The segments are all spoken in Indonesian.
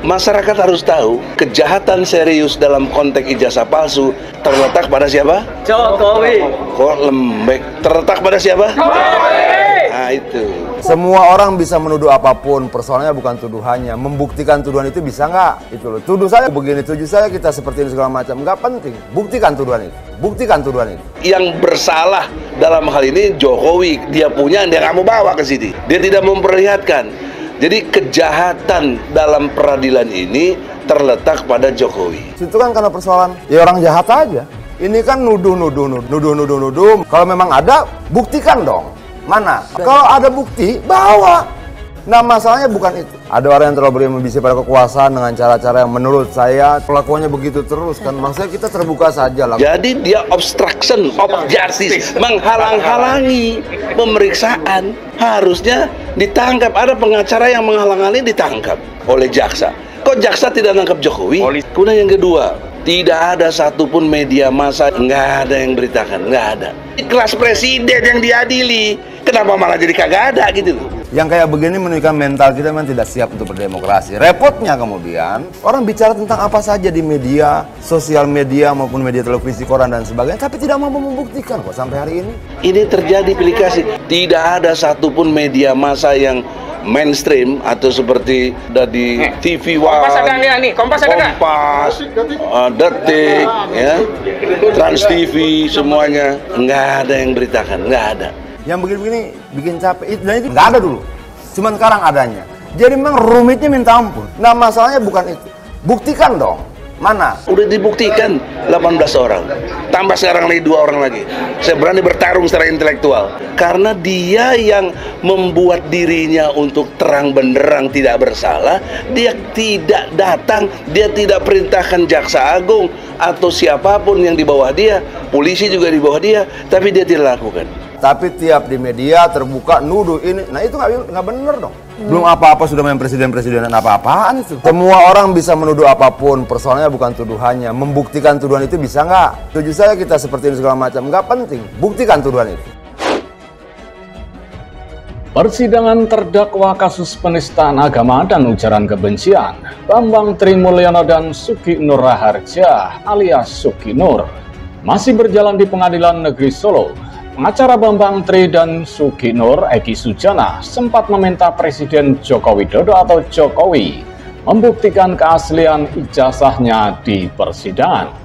Masyarakat harus tahu kejahatan serius dalam konteks ijazah palsu terletak pada siapa? Jokowi. Kok lembek? Terletak pada siapa? Jokowi. Nah itu. Semua orang bisa menuduh apapun, persoalannya bukan tuduhannya. Membuktikan tuduhan itu bisa nggak? Itu loh. Tuduh saya begini, tuduh saya kita seperti ini segala macam. Nggak penting. Buktikan tuduhan itu. Buktikan tuduhan itu. Yang bersalah dalam hal ini Jokowi. Dia punya, dia nggak mau bawa ke sini. Dia tidak memperlihatkan. Jadi kejahatan dalam peradilan ini terletak pada Jokowi. Itu kan karena persoalan ya orang jahat aja. Ini kan nuduh. Kalau memang ada, buktikan dong. Mana? Kalau ada bukti, bawa. Nah masalahnya bukan itu. Ada orang yang terlalu berambisi pada kekuasaan dengan cara-cara yang menurut saya pelakuannya begitu terus kan. Maksudnya kita terbuka saja lah. Jadi dia obstruction of justice, menghalang-halangi pemeriksaan. Harusnya ditangkap. Ada pengacara yang menghalang-halangi ditangkap oleh jaksa. Kok jaksa tidak nangkap Jokowi? Kemudian yang kedua, tidak ada satupun media massa, nggak ada yang beritakan, nggak ada. Kelas presiden yang diadili, kenapa malah jadi kagak ada gitu loh. Yang kayak begini menunjukkan mental kita memang tidak siap untuk berdemokrasi. Repotnya kemudian, orang bicara tentang apa saja di media, sosial media maupun media televisi, koran dan sebagainya, tapi tidak mampu membuktikan kok sampai hari ini. Ini terjadi pilih-kasih. Tidak ada satupun media massa yang mainstream atau seperti dari TV One, Kompas ada nih, Kompas ada nggak? Kompas, Detik, ya, Trans TV, semuanya nggak ada yang beritakan, nggak ada. Yang begini-begini bikin capek, dan itu nggak ada dulu. Cuman sekarang adanya. Jadi memang rumitnya minta ampun. Nah masalahnya bukan itu. Buktikan dong. Mana? Udah dibuktikan 18 orang. Tambah sekarang lagi 2 orang lagi. Saya berani bertarung secara intelektual. Karena dia yang membuat dirinya untuk terang benderang tidak bersalah. Dia tidak datang. Dia tidak perintahkan jaksa agung atau siapapun yang di bawah dia. Polisi juga di bawah dia. Tapi dia tidak lakukan. Tapi tiap di media terbuka nuduh ini, nah itu nggak bener dong. Belum apa-apa sudah main presiden-presidenan apa-apaan itu. Semua orang bisa menuduh apapun, persoalannya bukan tuduhannya. Membuktikan tuduhan itu bisa nggak? Tujuh saya kita seperti ini segala macam, nggak penting. Buktikan tuduhan itu. Persidangan terdakwa kasus penistaan agama dan ujaran kebencian Bambang Trimulyono dan Suki Nur Raharja alias Suki Nur masih berjalan di Pengadilan Negeri Solo. Pengacara Bambang Tri dan Suki Nur, Eki Sujana, sempat meminta Presiden Joko Widodo atau Jokowi membuktikan keaslian ijazahnya di persidangan.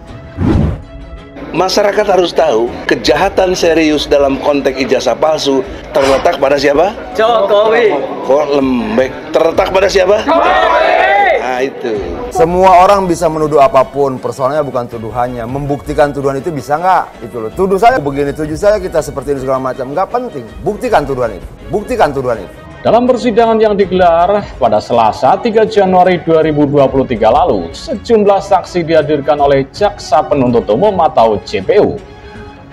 Masyarakat harus tahu kejahatan serius dalam konteks ijazah palsu terletak pada siapa? Jokowi. Kok lembek? Terletak pada siapa? Jokowi. Nah itu. Semua orang bisa menuduh apapun, persoalannya bukan tuduhannya. Membuktikan tuduhan itu bisa nggak? Itu loh. Tuduh saya begini, tuduh saya kita seperti ini segala macam. Nggak penting. Buktikan tuduhan itu. Buktikan tuduhan itu. Dalam persidangan yang digelar pada Selasa 3 Januari 2023 lalu, sejumlah saksi dihadirkan oleh Jaksa Penuntut Umum atau JPU.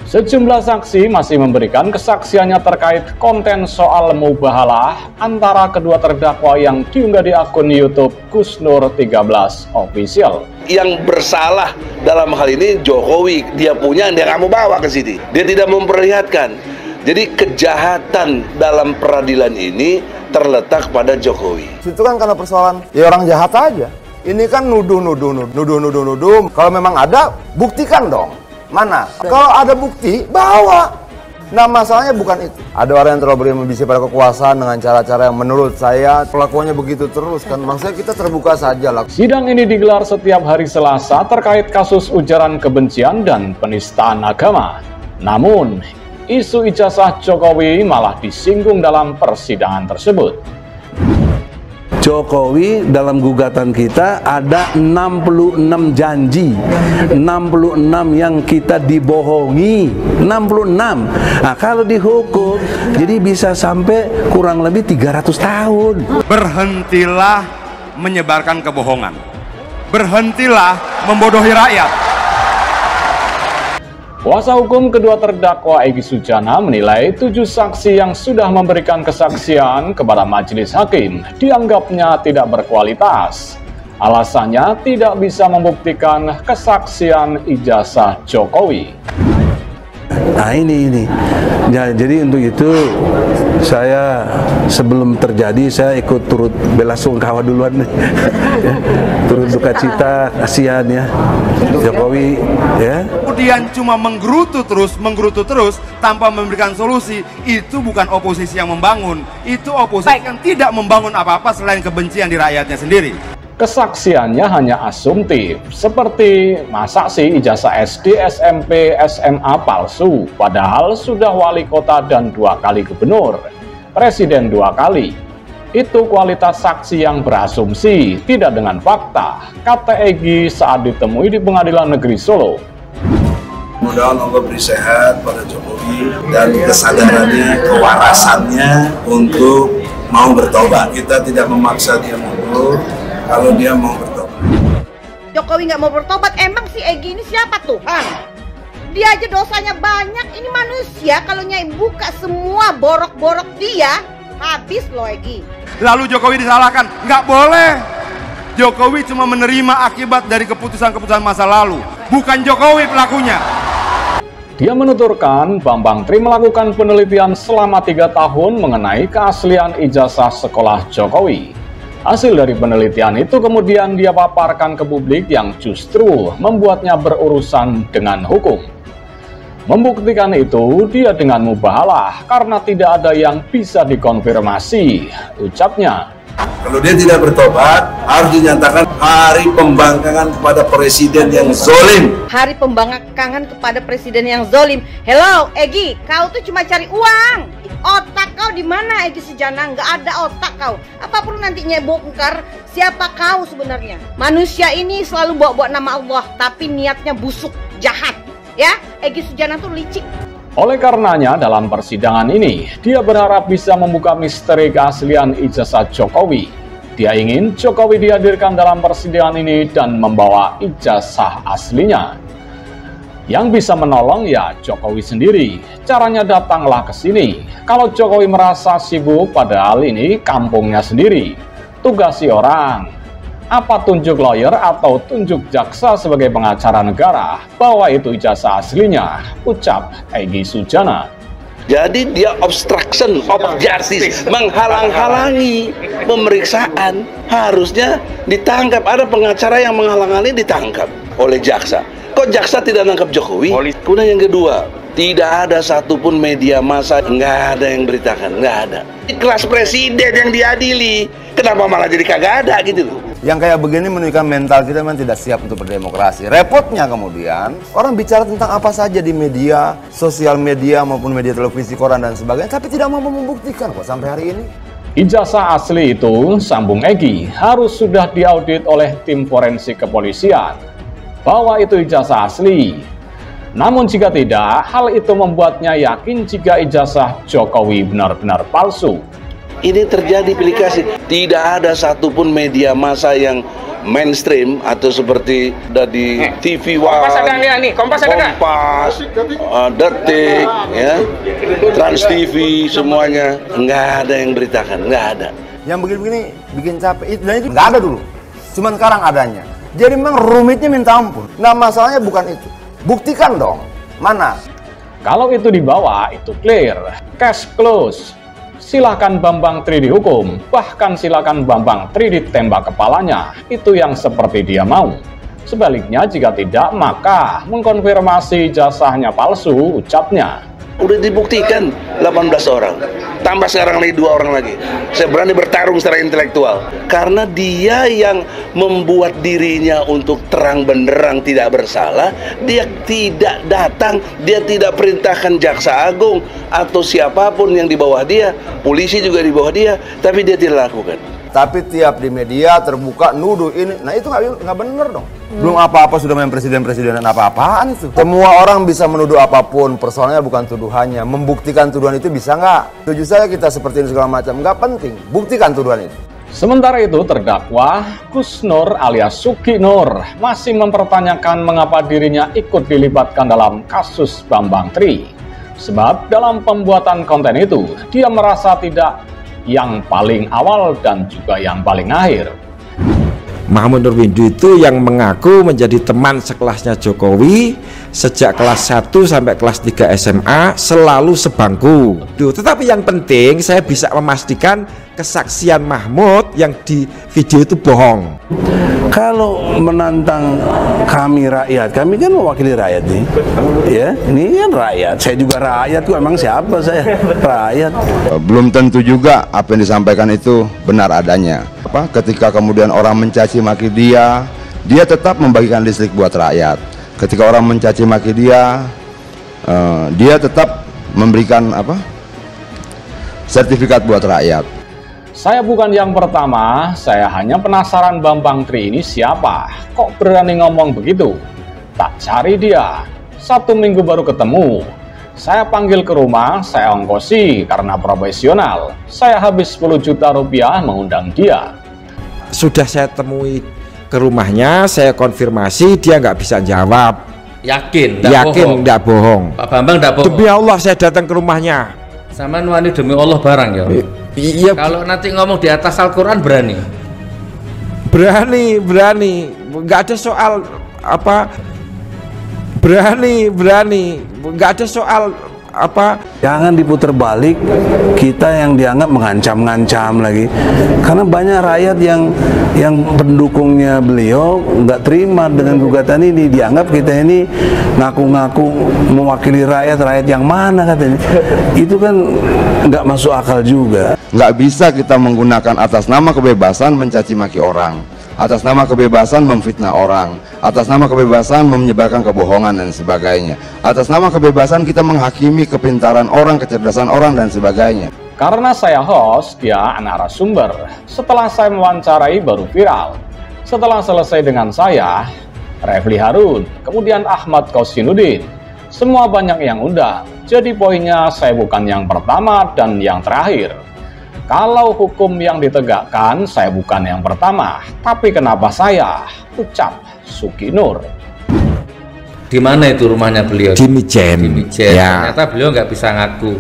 Sejumlah saksi masih memberikan kesaksiannya terkait konten soal mubahalah antara kedua terdakwa yang diunggah di akun YouTube Gusnur 13 Official. Yang bersalah dalam hal ini Jokowi. Dia punya, dia nggak mau bawa ke sini. Dia tidak memperlihatkan. Jadi kejahatan dalam peradilan ini terletak pada Jokowi. Itu kan karena persoalan ya orang jahat aja. Ini kan nuduh. Kalau memang ada, buktikan dong. Mana? Kalau ada bukti, bawa. Nah masalahnya bukan itu. Ada orang yang terlalu berambisi pada kekuasaan dengan cara-cara yang menurut saya pelakuannya begitu terus kan. Maksudnya kita terbuka saja lah. Sidang ini digelar setiap hari Selasa terkait kasus ujaran kebencian dan penistaan agama. Namun, isu ijazah Jokowi malah disinggung dalam persidangan tersebut. Jokowi dalam gugatan kita ada 66 janji, 66 yang kita dibohongi, 66. Nah kalau dihukum, jadi bisa sampai kurang lebih 300 tahun. Berhentilah menyebarkan kebohongan. Berhentilah membodohi rakyat. Kuasa hukum kedua terdakwa Eki Sujana menilai 7 saksi yang sudah memberikan kesaksian kepada majelis hakim dianggapnya tidak berkualitas. Alasannya tidak bisa membuktikan kesaksian ijazah Jokowi. Nah ini. Ya, jadi untuk itu saya sebelum terjadi saya ikut turut bela sungkawa duluan nih. Ya, turut duka cita, kasihan ya Jokowi ya. Kemudian cuma menggerutu terus tanpa memberikan solusi, itu bukan oposisi yang membangun, itu oposisi yang tidak membangun apa-apa selain kebencian di rakyatnya sendiri. Kesaksiannya hanya asumtif, seperti masa sih ijazah SD, SMP, SMA palsu, padahal sudah wali kota dan 2 kali gubernur, presiden 2 kali. Itu kualitas saksi yang berasumsi, tidak dengan fakta, kata Egy saat ditemui di Pengadilan Negeri Solo. Mudah-mudahan Allah beri sehat pada Jokowi dan kesadarannya, kewarasannya untuk mau bertobat. Kita tidak memaksa dia mundur. Kalau dia mau bertobat. Jokowi nggak mau bertobat, emang si Egy ini siapa Tuhan? Dia aja dosanya banyak, ini manusia kalau Nyai buka semua borok-borok dia, habis loh Egy. Lalu Jokowi disalahkan, nggak boleh. Jokowi cuma menerima akibat dari keputusan-keputusan masa lalu, bukan Jokowi pelakunya. Dia menuturkan Bambang Tri melakukan penelitian selama 3 tahun mengenai keaslian ijazah sekolah Jokowi. Hasil dari penelitian itu kemudian dia paparkan ke publik yang justru membuatnya berurusan dengan hukum. Membuktikan itu dia dengan mubahalah karena tidak ada yang bisa dikonfirmasi, ucapnya. Kalau dia tidak bertobat, harus dinyatakan hari pembangkangan kepada presiden yang zolim. Hari pembangkangan kepada presiden yang zolim. Hello Egy, kau tuh cuma cari uang. Otak kau di mana Egy Sujana? Nggak ada otak kau. Apa perlu nantinya bongkar siapa kau sebenarnya? Manusia ini selalu bawa-bawa nama Allah, tapi niatnya busuk, jahat. Ya, Egy Sujana tuh licik. Oleh karenanya dalam persidangan ini, dia berharap bisa membuka misteri keaslian ijazah Jokowi. Dia ingin Jokowi dihadirkan dalam persidangan ini dan membawa ijazah aslinya. Yang bisa menolong ya Jokowi sendiri. Caranya datanglah ke sini. Kalau Jokowi merasa sibuk padahal ini kampungnya sendiri. Tugasi orang. Apa tunjuk lawyer atau tunjuk jaksa sebagai pengacara negara bahwa itu ijazah aslinya, ucap Egy Sujana. Jadi dia obstruction of justice, menghalang-halangi pemeriksaan. Harusnya ditangkap, ada pengacara yang menghalang-halangi ditangkap oleh jaksa. Kok jaksa tidak nangkap Jokowi? Kemudian yang kedua, tidak ada satupun media massa, nggak ada yang beritakan, nggak ada. Kelas presiden yang diadili, kenapa malah jadi kagak ada gitu loh. Yang kayak begini menunjukkan mental kita memang tidak siap untuk berdemokrasi. Repotnya kemudian, orang bicara tentang apa saja di media, sosial media maupun media televisi, koran dan sebagainya, tapi tidak mampu membuktikan kok sampai hari ini. Ijazah asli itu, sambung Egy, harus sudah diaudit oleh tim forensik kepolisian bahwa itu ijazah asli. Namun jika tidak, hal itu membuatnya yakin jika ijazah Jokowi benar-benar palsu. Ini terjadi pilih-kasih. Tidak ada satupun media massa yang mainstream atau seperti dari TV One, Kompas ada nih, Kompas ada nggak? Kompas, Detik, ya, Trans TV, semuanya nggak ada yang beritakan, nggak ada. Yang begini-begini bikin capek, dan itu nggak ada dulu. Cuman sekarang adanya. Jadi memang rumitnya minta ampun. Nah masalahnya bukan itu. Buktikan dong, mana? Kalau itu dibawa, itu clear, case close. Silakan Bambang Tri dihukum, bahkan silakan Bambang Tri ditembak kepalanya, itu yang seperti dia mau. Sebaliknya jika tidak, maka mengkonfirmasi jasanya palsu, ucapnya. Udah dibuktikan 18 orang, tambah sekarang lagi 2 orang lagi. Saya berani bertarung secara intelektual karena dia yang membuat dirinya untuk terang benderang tidak bersalah. Dia tidak datang, dia tidak perintahkan jaksa agung atau siapapun yang di bawah dia, polisi juga di bawah dia, tapi dia tidak lakukan. Tapi tiap di media terbuka nuduh ini, nah itu nggak bener dong. Belum apa-apa sudah main presiden-presidenan apa-apaan itu. Semua orang bisa menuduh apapun, persoalannya bukan tuduhannya. Membuktikan tuduhan itu bisa nggak? Tujuh saya kita seperti ini segala macam, nggak penting. Buktikan tuduhan itu. Sementara itu terdakwa Gus Nur alias Suki Nur masih mempertanyakan mengapa dirinya ikut dilibatkan dalam kasus Bambang Tri. Sebab dalam pembuatan konten itu, dia merasa tidak yang paling awal dan juga yang paling akhir. Mahmud Nurwindu itu yang mengaku menjadi teman sekelasnya Jokowi sejak kelas 1 sampai kelas 3 SMA, selalu sebangku. Tetapi yang penting saya bisa memastikan kesaksian Mahmud yang di video itu bohong. Kalau menantang kami rakyat, kami kan mewakili rakyat nih, ya, ini kan rakyat. Saya juga rakyat kok, emang siapa saya? Rakyat. Belum tentu juga apa yang disampaikan itu benar adanya. Ketika kemudian orang mencaci maki dia tetap membagikan listrik buat rakyat. Ketika orang mencaci maki dia tetap memberikan sertifikat buat rakyat. Saya bukan yang pertama, saya hanya penasaran Bambang Tri ini siapa? Kok berani ngomong begitu? Tak cari dia, 1 minggu baru ketemu. Saya panggil ke rumah, saya ongkosi karena profesional. Saya habis 10 juta rupiah mengundang dia. Sudah saya temui ke rumahnya, saya konfirmasi, dia nggak bisa jawab. Yakin? Yakin, nggak bohong. Pak Bambang nggak bohong? Demi Allah saya datang ke rumahnya. Sama wani demi Allah barang ya? Iya. Kalau nanti ngomong di atas Al-Quran berani? Berani, nggak ada soal berani, nggak ada soal Jangan diputar balik, kita yang dianggap mengancam-ngancam lagi, karena banyak rakyat yang pendukungnya beliau nggak terima dengan gugatan ini, dianggap kita ini ngaku-ngaku mewakili rakyat yang mana katanya. Itu kan nggak masuk akal juga. Nggak bisa kita menggunakan atas nama kebebasan mencaci maki orang, atas nama kebebasan memfitnah orang, atas nama kebebasan menyebarkan kebohongan dan sebagainya, atas nama kebebasan kita menghakimi kepintaran orang, kecerdasan orang dan sebagainya. Karena saya host, dia narasumber. Setelah saya mewawancarai baru viral. Setelah selesai dengan saya, Refli Harun, kemudian Ahmad Kosinuddin. Semua banyak yang undang. Jadi poinnya saya bukan yang pertama dan yang terakhir. Kalau hukum yang ditegakkan, saya bukan yang pertama. Tapi kenapa saya? Ucap Suki Nur. Di mana itu rumahnya beliau? Di Mijen. Di Mijen. Ya. Ternyata beliau nggak bisa ngaku.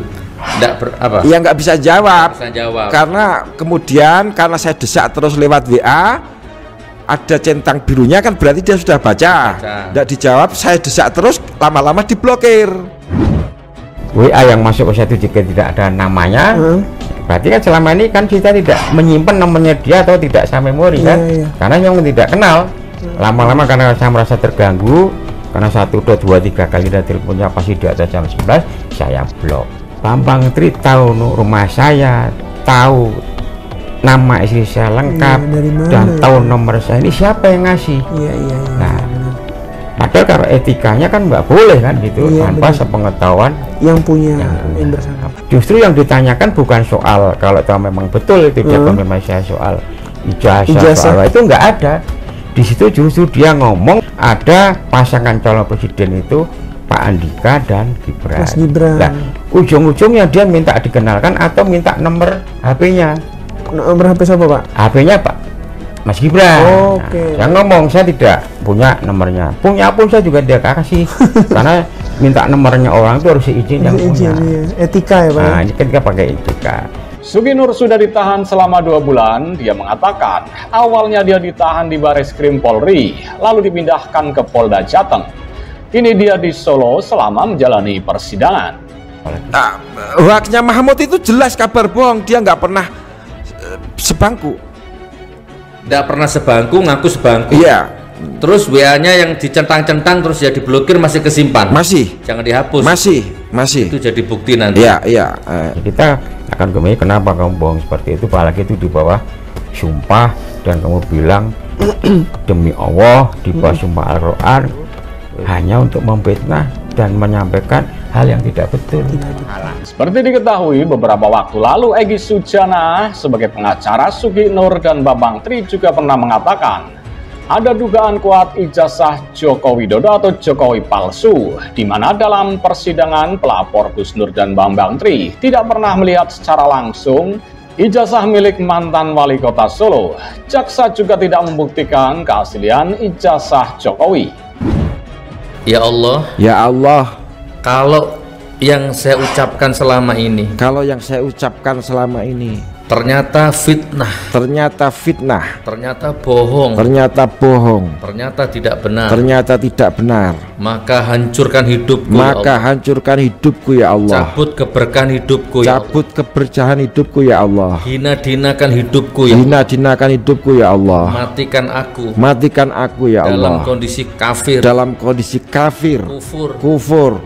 Ya nggak bisa jawab. Bisa jawab. Karena kemudian karena saya desak terus lewat WA, ada centang birunya kan berarti dia sudah baca. Nggak dijawab, saya desak terus, lama-lama diblokir. WA yang masuk ke satu jika tidak ada namanya, berarti kan selama ini kan kita tidak menyimpan nomornya dia atau tidak saya memori kan, karena yang tidak kenal. Lama-lama karena saya merasa terganggu, karena 1, 2, 3 kali dari teleponnya pasti di atas jam 11, saya blok. Bambang Tri tahu rumah saya, tahu nama istri saya lengkap, dan tahu nomor saya. Ini siapa yang ngasih? Nah, padahal kalau etikanya kan nggak boleh kan gitu, tanpa sepengetahuan yang punya. Justru yang ditanyakan bukan soal kalau memang betul itu dia memang saya soal ijazah. Soal itu nggak ada. Di situ justru dia ngomong ada pasangan calon presiden itu Pak Andika dan Gibran. Nah, ujung-ujungnya dia minta dikenalkan atau minta nomor HP-nya. Nomor HP siapa, Pak? HP-nya Pak Mas Gibran. Saya ngomong saya tidak punya nomornya. Punya pun saya juga tidak kasih. Karena minta nomornya orang itu harus izin yang punya. Etika ya, Pak. Nah, ini kan kita pakai etika. Suki Nur sudah ditahan selama 2 bulan. Dia mengatakan awalnya dia ditahan di Bareskrim Polri, lalu dipindahkan ke Polda Jateng. Kini dia di Solo selama menjalani persidangan. Haknya Mahmud itu jelas kabar bohong. Dia nggak pernah sebangku. Nggak pernah sebangku, ngaku sebangku. Iya. Terus WA-nya yang dicentang-centang terus ya diblokir masih kesimpan. Masih. Jangan dihapus. Masih. Itu jadi bukti nanti. Iya. Kita akan kembali kenapa kamu bohong seperti itu, apalagi itu di bawah sumpah dan kamu bilang demi Allah di bawah sumpah Al-Quran hanya untuk memfitnah dan menyampaikan hal yang tidak betul. Seperti diketahui beberapa waktu lalu, Egy Sujana sebagai pengacara Suki Nur dan Bambang Tri juga pernah mengatakan ada dugaan kuat ijazah Joko Widodo atau Jokowi palsu, di mana dalam persidangan pelapor Gus Nur dan Bambang Tri tidak pernah melihat secara langsung ijazah milik mantan wali kota Solo. Jaksa juga tidak membuktikan keaslian ijazah Jokowi. Ya Allah, kalau yang saya ucapkan selama ini Ternyata fitnah. Ternyata fitnah. Ternyata bohong. Ternyata bohong. Ternyata tidak benar. Ternyata tidak benar. Maka hancurkan hidupku, Maka ya Allah. hancurkan hidupku ya Allah. Cabut keberkahan hidupku, ya Allah. Cabut keberkahan hidupku ya Allah. Hina-dinakan hidupku, ya Allah. Hina-dinakan hidupku ya Allah. Matikan aku. Matikan aku ya dalam Allah. kondisi kafir. Dalam kondisi kafir. Kufur.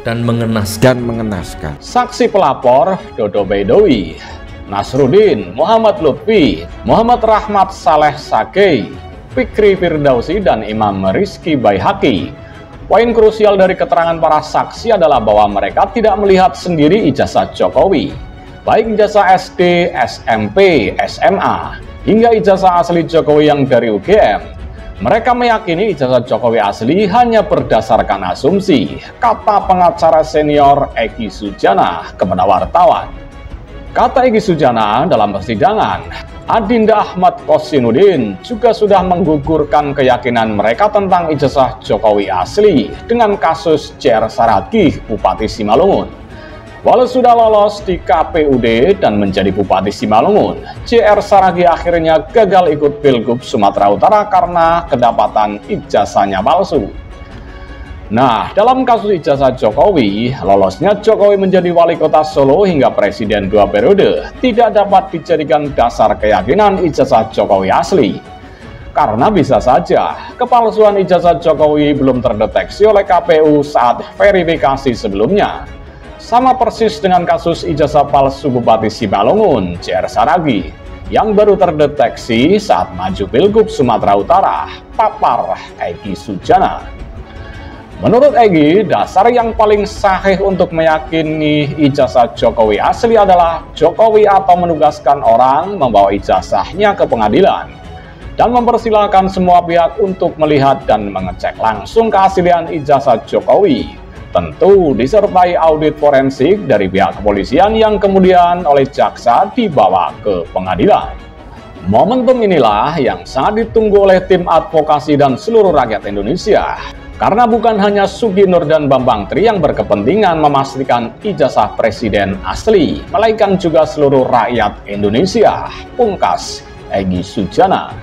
Dan mengenaskan. Saksi pelapor Dodo Baidowi, Nasruddin, Muhammad Lutfi, Muhammad Rahmat Saleh Sakei, Fikri Firdausi, dan Imam Rizky Baihaqi. Poin krusial dari keterangan para saksi adalah bahwa mereka tidak melihat sendiri ijazah Jokowi, baik ijazah SD, SMP, SMA, hingga ijazah asli Jokowi yang dari UGM. Mereka meyakini ijazah Jokowi asli hanya berdasarkan asumsi, kata pengacara senior Egy Sujana kepada wartawan. Kata Egy Sujana dalam persidangan, Adinda Ahmad Kosinuddin juga sudah menggugurkan keyakinan mereka tentang ijazah Jokowi asli dengan kasus CR Saragih, Bupati Simalungun. Walau sudah lolos di KPUD dan menjadi Bupati Simalungun, CR Saragih akhirnya gagal ikut Pilgub Sumatera Utara karena kedapatan ijazahnya palsu. Nah, dalam kasus ijazah Jokowi, lolosnya Jokowi menjadi wali kota Solo hingga presiden 2 periode tidak dapat dijadikan dasar keyakinan ijazah Jokowi asli. Karena bisa saja kepalsuan ijazah Jokowi belum terdeteksi oleh KPU saat verifikasi sebelumnya. Sama persis dengan kasus ijazah palsu Bupati Simalungun, CR Saragih, yang baru terdeteksi saat maju Pilgub Sumatera Utara, papar Egy Sujana. Menurut Egy, dasar yang paling sahih untuk meyakini ijazah Jokowi asli adalah Jokowi atau menugaskan orang membawa ijazahnya ke pengadilan dan mempersilahkan semua pihak untuk melihat dan mengecek langsung keaslian ijazah Jokowi. Tentu disertai audit forensik dari pihak kepolisian yang kemudian oleh jaksa dibawa ke pengadilan. Momentum inilah yang sangat ditunggu oleh tim advokasi dan seluruh rakyat Indonesia. Karena bukan hanya Sugi Nur dan Bambang Tri yang berkepentingan memastikan ijazah presiden asli, melainkan juga seluruh rakyat Indonesia, pungkas Egy Sujana.